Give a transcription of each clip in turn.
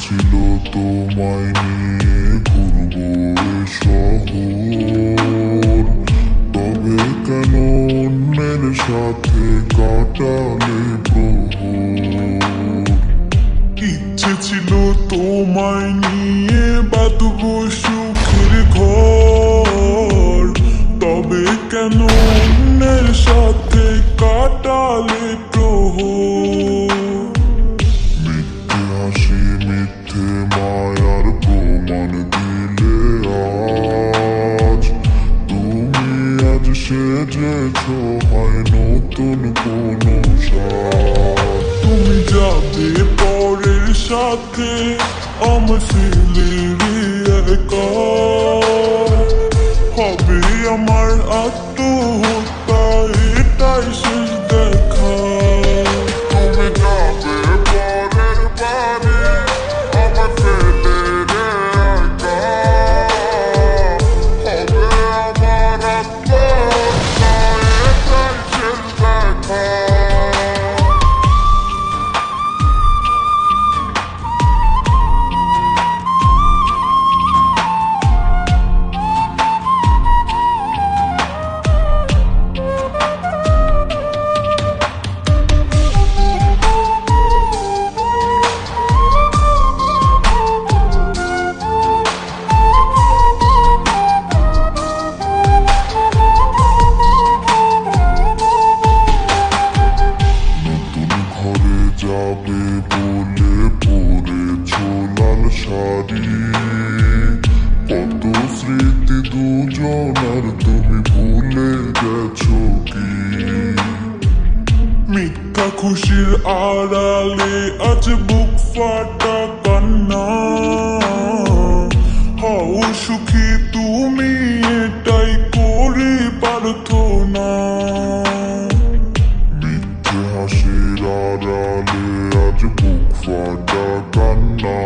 ছিল তোমায় নিয়ে ঘুরবো এ শহর, তবে কেন অন্যের সাথে কাটালে প্রহর। ইচ্ছে ছিল তোমায় নিয়ে বাঁধবো সুখের ঘর, তবে কেন অন্যের সাথে কাটালে প্রহর। মিথ্যে হাসি মিথ্যে মায়ার প্রমাণ দিলে আজ, তুমি আজ সেজেছ হয় নতুন কোনো সাজ। তুমি যাবে পরের সাথে আমার ছেলের একা, হবে আমার আত্মহত্যা এটাই শেষ দেখা। তুমি যাবে পরের বাড়ি আমার ছেলের একা, হবে আমার আত্মহত্যা এটাই শেষ দেখা। যাবে বলে পরেছ লাল শাড়ি, কত স্মৃতি দুজনার তুমি ভুলে গেছো কি। মিথ্যা খুশির আড়ালে আজ বুক ফাটা কান্না, হও সুখী তুমি এটাই করে প্রার্থনা। মিথ্যে হাসির আড়ালে আজ বুক ফাটা কান্না,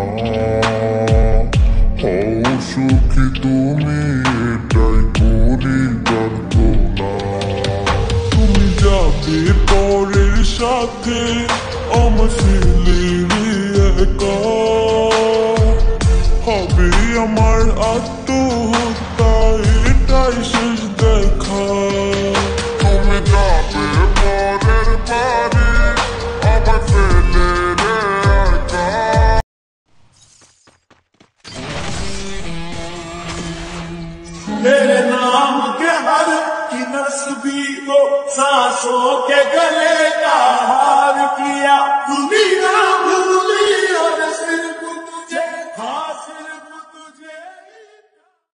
হও সুখী তুমি এটাই করি প্রার্থনা। তুমি যাবে পরের সাথে আমার ছেলের একা, হবে আমার আত্মহত্যা এটাই শেষ দেখা। তুমি যাবে পরের বাড়ি আমার ছেলের একা। मेरे नाम के हर की नस्बी को सांसों के गले का हार किया, दुनिया भूली और